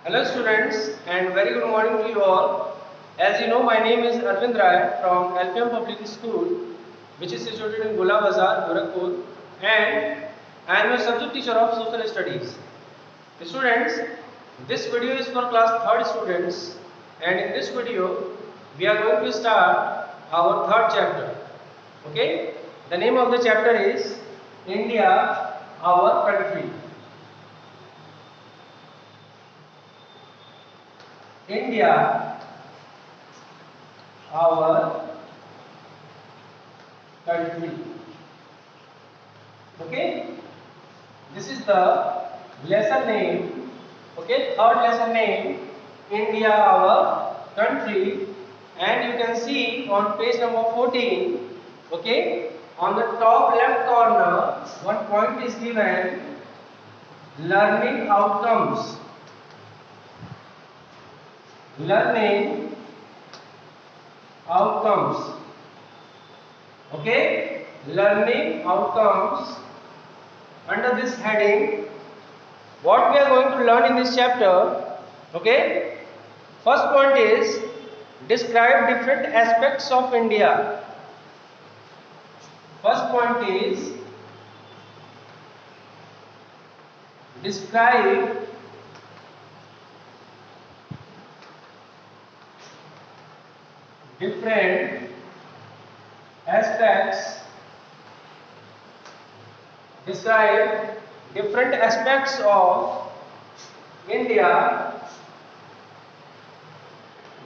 Hello students and very good morning to you all. As you know, my name is Arvind Rai from LPM Public School, which is situated in Gula Bazar, Gorakhpur, and I am a subject teacher of social studies. Students, this video is for class 3rd students, and in this video we are going to start our third chapter. Okay, the name of the chapter is India, our country. India, our country. Okay, this is the lesson name. Okay, third lesson name, India, our country, and you can see on page number 14. Okay, on the top left corner, one point is given: learning outcomes. Learning outcomes. Okay, learning outcomes. Under this heading, what we are going to learn in this chapter? Okay, first point is describe different aspects of India. First point is describe different aspects. Describe different aspects of India.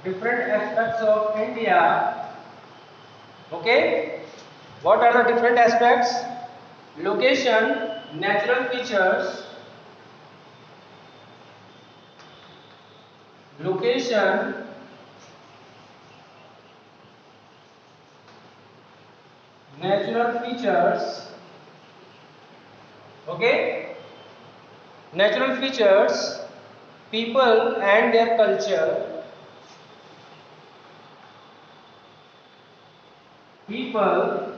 Different aspects of India. Okay, what are the different aspects? Location, natural features. Location, natural features. Okay, natural features, people and their culture. People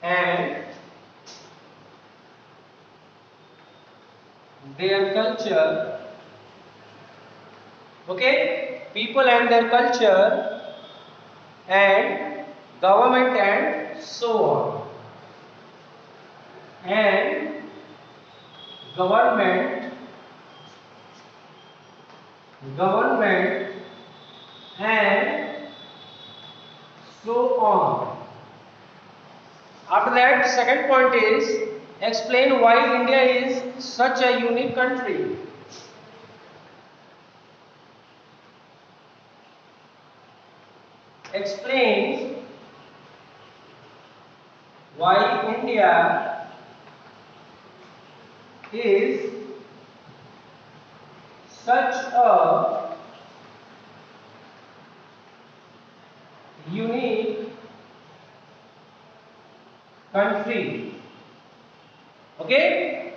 and their culture. Okay, people and their culture, and government and so on. And government and so on. After that, second point is explain why India is such a unique country. Explain why India is such a unique country. Okay,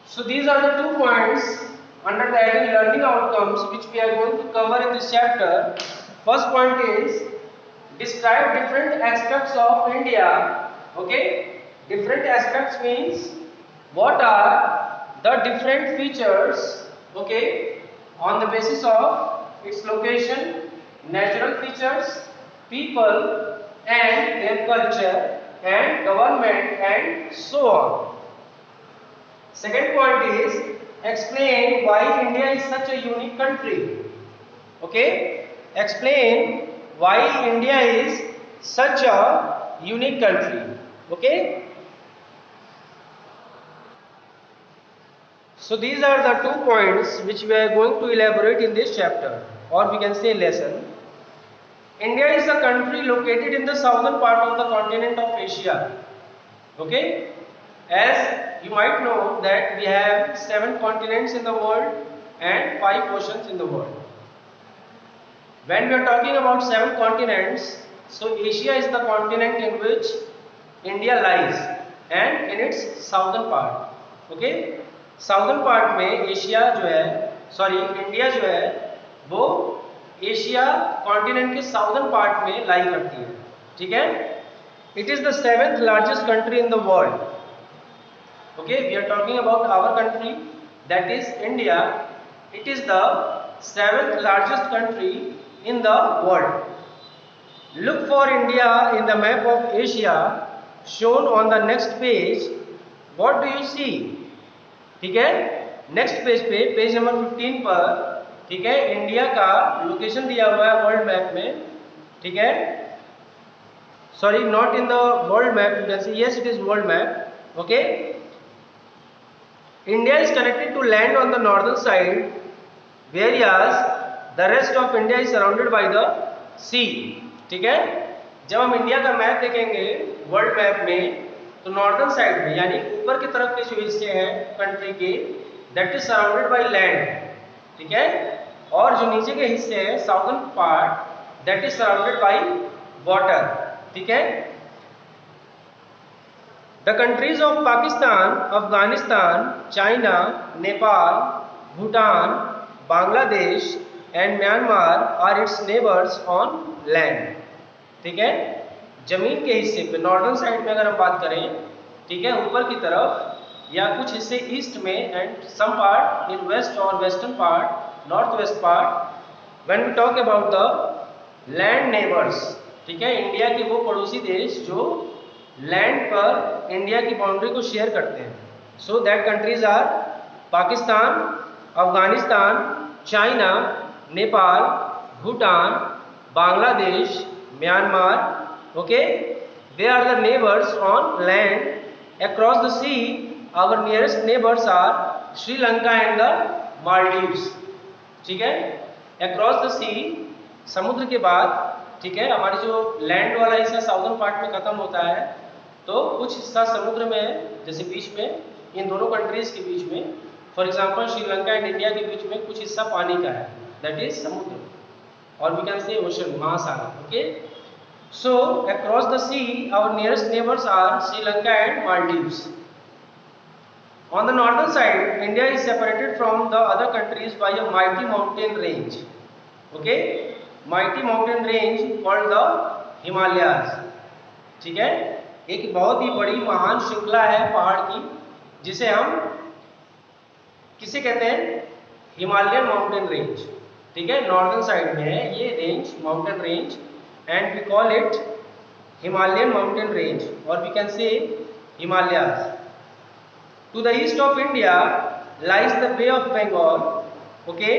so these are the 2 points under the heading learning outcomes which we are going to cover in this chapter. First point is describe different aspects of India. Okay, different aspects means what are the different features, okay, on the basis of its location, natural features, people and their culture, and government and so on. Second point is explain why India is such a unique country. Okay, explain why India is such a unique country. Okay, so these are the 2 points which we are going to elaborate in this chapter, or we can say lesson. India is a country located in the southern part of the continent of Asia. Okay, as you might know that we have 7 continents in the world and 5 oceans in the world. When we are talking about 7 continents, so Asia is the continent in which India lies and in its southern part. Okay, southern part में Asia जो है India जो है वो Asia continent के southern part में लाई करती है. ठीक है, it is the 7th largest country in the world. Okay, we are talking about our country. that is India. It is the 7th largest country in the world. Look for India in the map of Asia shown on the next page. What do you see? ठीक है, next page पे, page number 15 पर, ठीक है, India का location दिया हुआ है वर्ल्ड मैप में, ठीक है, sorry not in the world map, you can say yes it is world map. Okay, India is connected to land on the northern side, whereas the rest of India is surrounded by the sea. ठीक है, जब हम India का map देखेंगे world map में, तो northern side में यानी ऊपर की तरफ के जो हिस्से हैं कंट्री के, that is surrounded by land. ठीक है, और जो नीचे के हिस्से हैं southern part, that is surrounded by water. ठीक है, the countries of Pakistan, Afghanistan, China, Nepal, Bhutan, Bangladesh and Myanmar are its neighbours on land. ठीक है, जमीन के हिस्से पे नॉर्दर्न साइड में अगर हम बात करें, ठीक है, ऊपर की तरफ या कुछ हिस्से ईस्ट में and some part in west और western part, north west part, when we talk about the land neighbours. ठीक है, इंडिया के वो पड़ोसी देश जो लैंड पर इंडिया की बाउंड्री को शेयर करते हैं. So that countries are Pakistan, Afghanistan, China, Nepal, Bhutan, Bangladesh, Myanmar. Okay, they are the neighbors on land. Across the sea, our nearest neighbors are Sri Lanka and the Maldives. ठीक है, across the sea, समुद्र के बाद, ठीक है, हमारी जो लैंड वाला हिस्सा साउदर्न पार्ट में खत्म होता है, तो कुछ हिस्सा समुद्र में है, जैसे बीच में इन दोनों कंट्रीज के बीच में, for example Sri Lanka and India के बीच में कुछ हिस्सा पानी का है, दैट इज समुद्र, और वी कैन से ओशन, महासागर. Okay, so across the sea our nearest neighbors are Sri Lanka and Maldives. On the northern side, India is separated from the other countries by a mighty mountain range. Okay, mighty mountain range called the Himalayas. ठीक है, एक बहुत ही बड़ी महान श्रृंखला है पहाड़ की, जिसे हम किसे कहते हैं, हिमालयन माउंटेन रेंज. ठीक है, नॉर्दर्न साइड में है ये range, mountain range, and we call it Himalayan mountain range, or we can say Himalayas. To the east of India lies the Bay of Bengal. Okay,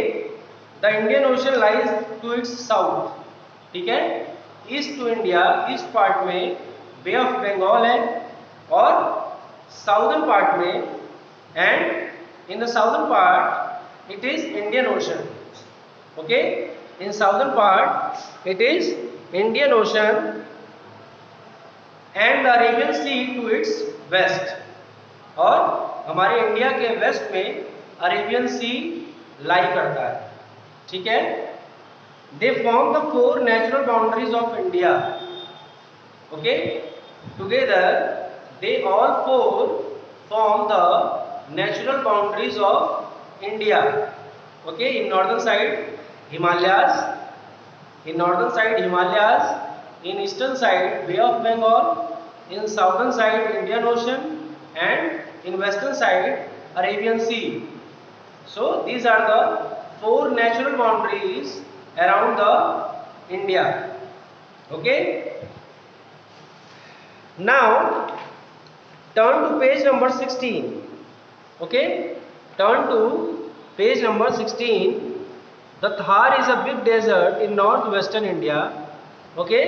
the Indian Ocean lies to its south. ठीक है, east to India, east part में bay of Bengal है, और southern part में, and in the southern part it is Indian Ocean. Okay, in southern part it is Indian Ocean and the Arabian Sea to its west. और हमारे India के waste में Arabian सी लाई करता है. ठीक है, they form the 4 natural boundaries of India. Okay, together they all 4 form the natural boundaries of India. Okay, in northern side Himalayas, in northern side Himalayas, in eastern side Bay of Bengal, in southern side Indian Ocean, and in western side Arabian Sea. So these are the 4 natural boundaries around the India. Okay, now turn to page number 16. Okay, turn to page number 16. The Thar is a big desert in northwestern India. Okay,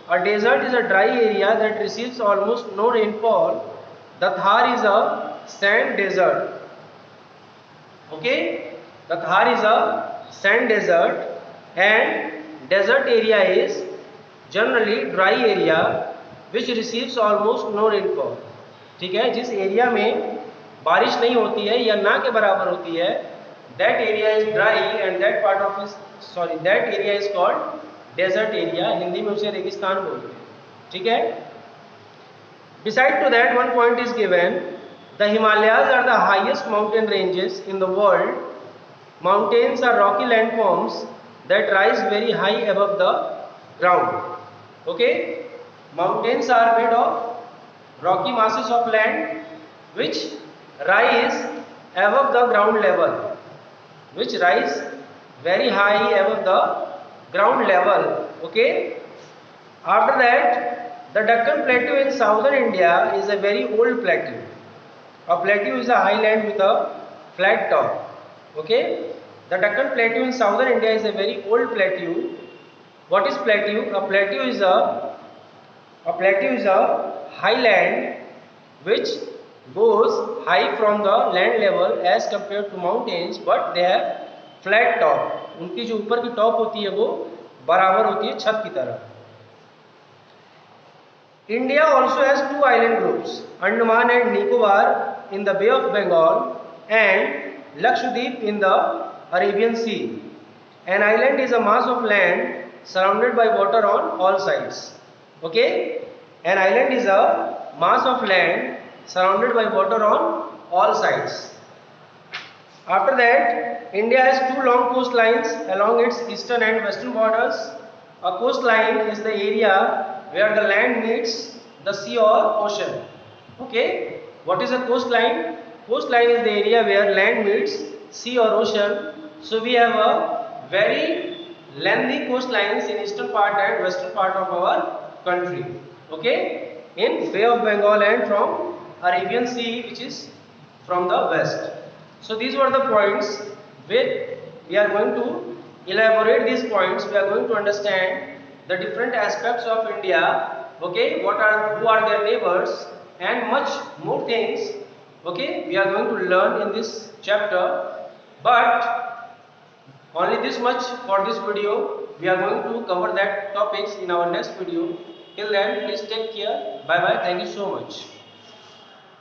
a desert is a dry area that receives almost no rainfall. The Thar is a sand desert. Okay, the Thar is a sand desert, and desert area is generally dry area which receives almost no rainfall. ठीक है, जिस area में बारिश नहीं होती है या ना के बराबर होती है, that area is dry and that part of is that area is called desert area. Hindi में उसे रेगिस्तान बोलते हैं. ठीक है, beside to that one point is given, the Himalayas are the highest mountain ranges in the world. Mountains are rocky landforms that rise very high above the ground. Okay, mountains are made of rocky masses of land which rise above the ground level, which rise very high above the ground level. Okay. After that, the Deccan Plateau in southern India is a very old plateau. A plateau is a highland with a flat top. Okay. The Deccan Plateau in southern India is a very old plateau. What is plateau? A plateau is a highland which goes high from the land level as compared to mountains, but they have flat top. उनकी जो ऊपर की top होती है वो बराबर होती है छत की तरह. India also has two island groups, Andaman and Nicobar in the Bay of Bengal and Lakshadweep in the Arabian Sea. An island is a mass of land surrounded by water on all sides. Okay? An island is a mass of land surrounded by water on all sides. After that, India has two long coastlines along its eastern and western borders. A coastline is the area where the land meets the sea or ocean. Okay, what is a coastline? Coastline is the area where land meets sea or ocean. So we have a very lengthy coastlines in eastern part and western part of our country. Okay, in Bay of Bengal and from Arabian Sea, which is from the west. So these were the points with we are going to elaborate these points. We are going to understand the different aspects of India, okay, who are their neighbors and much more things, okay, we are going to learn in this chapter. But only this much for this video. We are going to cover that topics in our next video. Till then, please take care. Bye bye. Thank you so much.